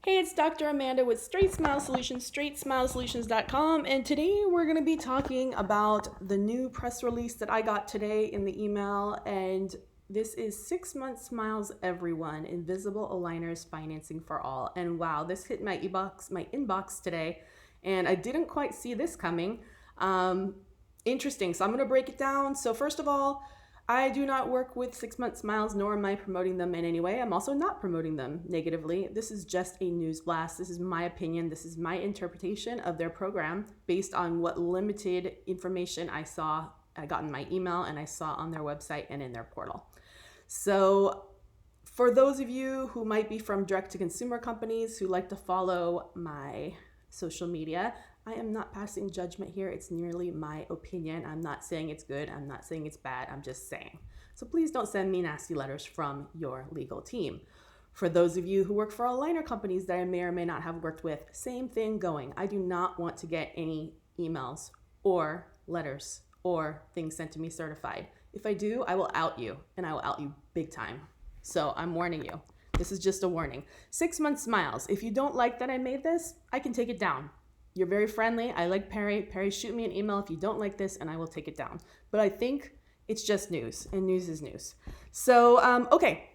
Hey, it's Dr. Amanda with StraightSmile Solutions, StraightSmileSolutions.com, and today we're going to be talking about the new press release that I got today in the email, and this is 6 month smiles everyone, invisible aligners financing for all. And wow, this hit my inbox today, and I didn't quite see this coming. Interesting. So I'm going to break it down. So first of all, I do not work with 6 month smiles, nor am I promoting them in any way. I'm also not promoting them negatively. This is just a news blast. This is my opinion. This is my interpretation of their program based on what limited information I got in my email and I saw on their website and in their portal. So for those of you who might be from direct to consumer companies who like to follow my social media, I am not passing judgment here. It's merely my opinion. I'm not saying it's good. I'm not saying it's bad. I'm just saying. So please don't send me nasty letters from your legal team. For those of you who work for aligner companies that I may or may not have worked with, same thing going. I do not want to get any emails or letters or things sent to me certified. If I do, I will out you, and I will out you big time. So I'm warning you. This is just a warning. 6 month smiles. If you don't like that I made this, I can take it down. You're very friendly. I like Perry. Perry, shoot me an email if you don't like this and I will take it down. But I think it's just news, and news is news. So, okay.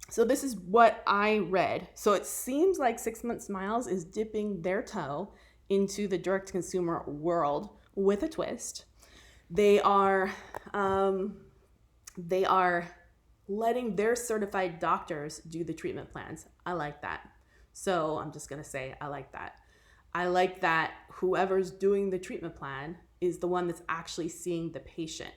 So this is what I read. So it seems like 6 month smiles is dipping their toe into the direct consumer world with a twist. They are letting their certified doctors do the treatment plans. I like that. So I'm just going to say I like that. I like that whoever's doing the treatment plan is the one that's actually seeing the patient.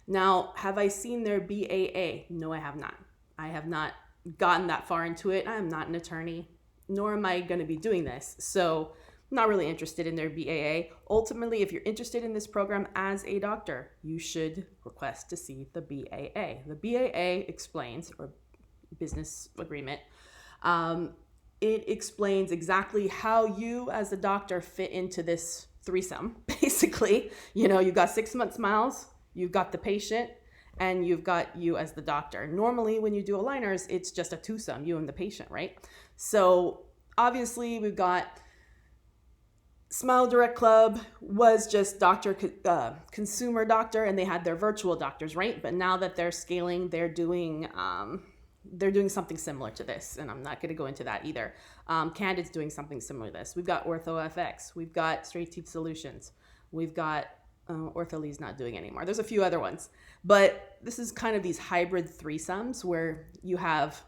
Now, have I seen their BAA? No, I have not. I have not gotten that far into it. I am not an attorney, nor am I going to be doing this. So I'm not really interested in their BAA. Ultimately, if you're interested in this program as a doctor, you should request to see the BAA. The BAA explains, or business agreement, it explains exactly how you as a doctor fit into this threesome. Basically, you've got 6 month smiles, you've got the patient, and you've got you as the doctor. Normally, when you do aligners, it's just a twosome, you and the patient, right? So obviously, we've got Smile Direct Club was just consumer doctor, and they had their virtual doctors, right? But now that they're scaling, they're doing something similar to this, and I'm not going to go into that either. Candid's doing something similar to this. We've got Ortho FX. We've got Straight Teeth Solutions. We've got Ortho Lee's not doing anymore. There's a few other ones. But this is kind of these hybrid threesomes where you have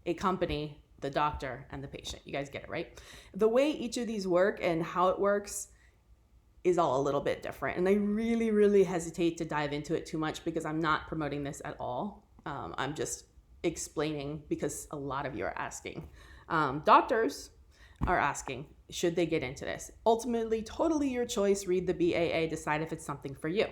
a company, the doctor, and the patient. You guys get it, right? The way each of these work and how it works is all a little bit different. And I really, really hesitate to dive into it too much because I'm not promoting this at all. I'm just explaining because a lot of you are asking. Doctors are asking, should they get into this? Ultimately, totally your choice. Read the BAA, decide if it's something for you.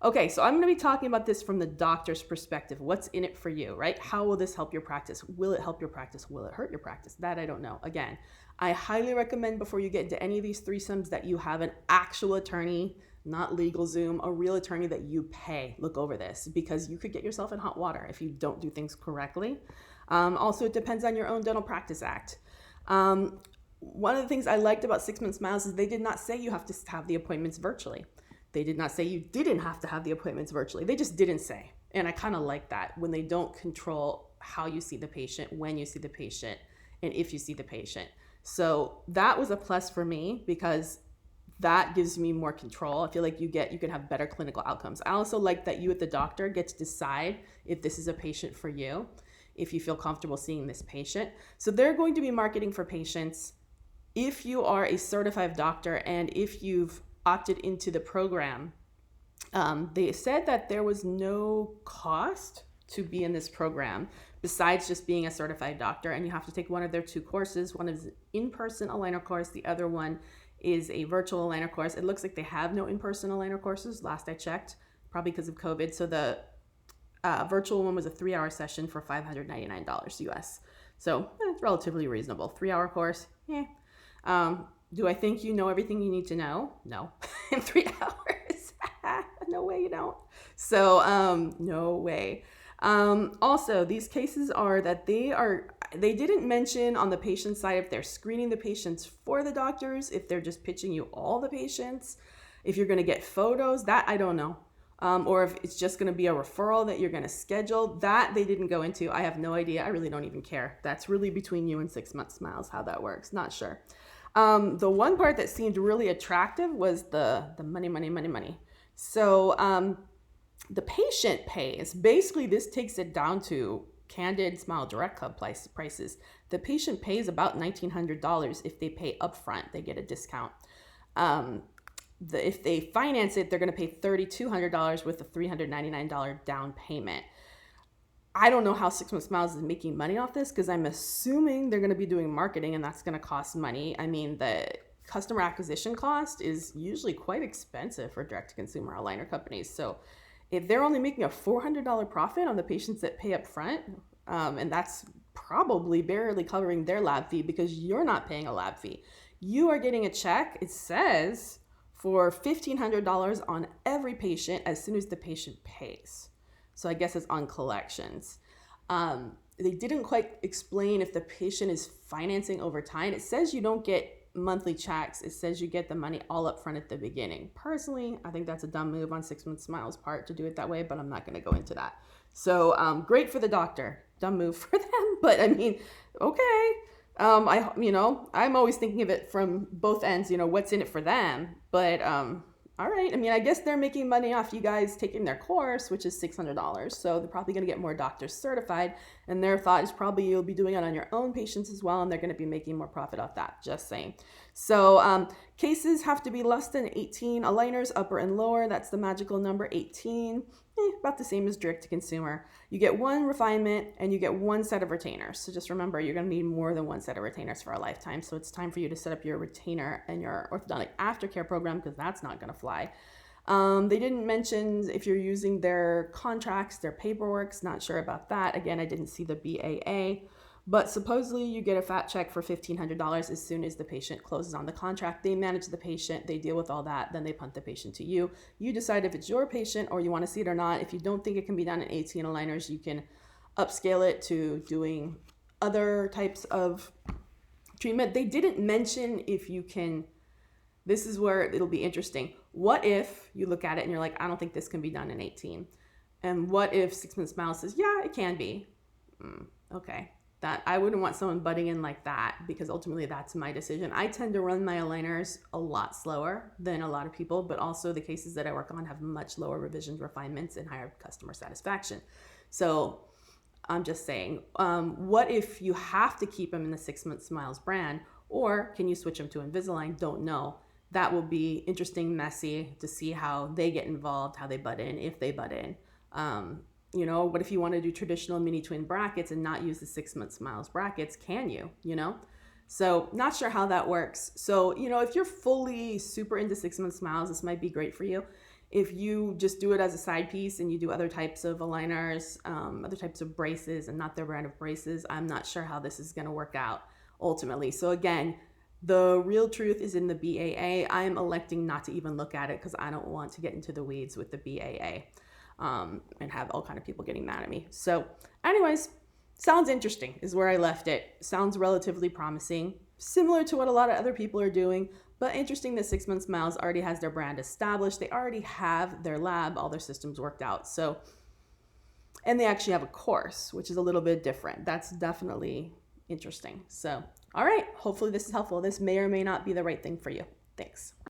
Okay, so I'm going to be talking about this from the doctor's perspective. What's in it for you, right? How will this help your practice? Will it help your practice? Will it hurt your practice? That I don't know. Again, I highly recommend before you get into any of these threesomes that you have an actual attorney, not LegalZoom, a real attorney that you pay. Look over this because you could get yourself in hot water if you don't do things correctly. Also, it depends on your own Dental Practice Act. One of the things I liked about 6 month smiles is they did not say you have to have the appointments virtually. They did not say you didn't have to have the appointments virtually. They just didn't say. And I kind of like that when they don't control how you see the patient, when you see the patient, and if you see the patient. So that was a plus for me because that gives me more control. I feel like you can have better clinical outcomes. I also like that you at the doctor get to decide if this is a patient for you, if you feel comfortable seeing this patient. So they're going to be marketing for patients. If you are a certified doctor and if you've opted into the program, they said that there was no cost to be in this program besides just being a certified doctor, and you have to take one of their 2 courses. One is in-person aligner course, the other one is a virtual aligner course. It looks like they have no in-person aligner courses last I checked, probably because of COVID. So the virtual one was a 3-hour session for $599 US. So it's relatively reasonable. 3-hour course, do I think you know everything you need to know? No. In 3 hours. No way you don't. So no way. Also, these cases are that they are, They didn't mention on the patient side if they're screening the patients for the doctors, if they're just pitching you all the patients, if you're going to get photos, that I don't know. Or if it's just going to be a referral that you're going to schedule, that they didn't go into. I have no idea. I really don't even care. That's really between you and 6 Month Smiles, how that works. Not sure. The one part that seemed really attractive was the money. So the patient pays. Basically, this takes it down to Candid Smile Direct Club prices. The patient pays about $1,900 if they pay upfront. They get a discount. If they finance it, they're going to pay $3,200 with a $399 down payment. I don't know how 6 Month Smiles is making money off this, because I'm assuming they're going to be doing marketing and that's going to cost money. I mean, the customer acquisition cost is usually quite expensive for direct-to-consumer aligner companies. So if they're only making a $400 profit on the patients that pay up front, and that's probably barely covering their lab fee, because you're not paying a lab fee. You are getting a check, it says, for $1,500 on every patient as soon as the patient pays. So I guess it's on collections. They didn't quite explain if the patient is financing over time. It says you don't get monthly checks. It says you get the money all up front at the beginning. Personally, I think that's a dumb move on 6 Month Smiles' part to do it that way, but I'm not going to go into that. So great for the doctor. Dumb move for them, but I mean, okay. I'm always thinking of it from both ends, what's in it for them. But all right. I mean, I guess they're making money off you guys taking their course, which is $600. So they're probably going to get more doctors certified. And their thought is probably you'll be doing it on your own patients as well. And they're going to be making more profit off that. Just saying. So cases have to be less than 18 aligners, upper and lower. That's the magical number, 18. About the same as direct to consumer. You get one refinement and you get one set of retainers. So just remember, you're going to need more than one set of retainers for a lifetime. So it's time for you to set up your retainer and your orthodontic aftercare program, because that's not going to fly. They didn't mention if you're using their contracts, their paperwork's not sure about that. Again, I didn't see the BAA. But supposedly you get a fat check for $1,500 as soon as the patient closes on the contract. They manage the patient, they deal with all that, then they punt the patient to you. You decide if it's your patient or you want to see it or not. If you don't think it can be done in 18 aligners, you can upscale it to doing other types of treatment. They didn't mention if you can, this is where it'll be interesting. What if you look at it and you're like, I don't think this can be done in 18? And what if 6 Month Smiles says, yeah, it can be? Okay. That I wouldn't want someone butting in like that, because ultimately that's my decision. I tend to run my aligners a lot slower than a lot of people, but also the cases that I work on have much lower revisions, refinements, and higher customer satisfaction. So I'm just saying, what if you have to keep them in the 6 Month Smiles brand, or can you switch them to Invisalign? Don't know. That will be interesting, messy to see how they get involved, how they butt in, if they butt in. What if you want to do traditional mini twin brackets and not use the 6 Month Smiles brackets? Can you, So not sure how that works. So, if you're fully super into 6 Month Smiles, this might be great for you. If you just do it as a side piece and you do other types of aligners, other types of braces and not their brand of braces, I'm not sure how this is going to work out ultimately. So again, the real truth is in the BAA. I am electing not to even look at it because I don't want to get into the weeds with the BAA. And have all kind of people getting mad at me. So anyways, sounds interesting is where I left it. Sounds relatively promising, similar to what a lot of other people are doing, but interesting that 6 Month Smiles already has their brand established. They already have their lab, all their systems worked out. So, and they actually have a course, which is a little bit different. That's definitely interesting. So, all right, hopefully this is helpful. This may or may not be the right thing for you. Thanks.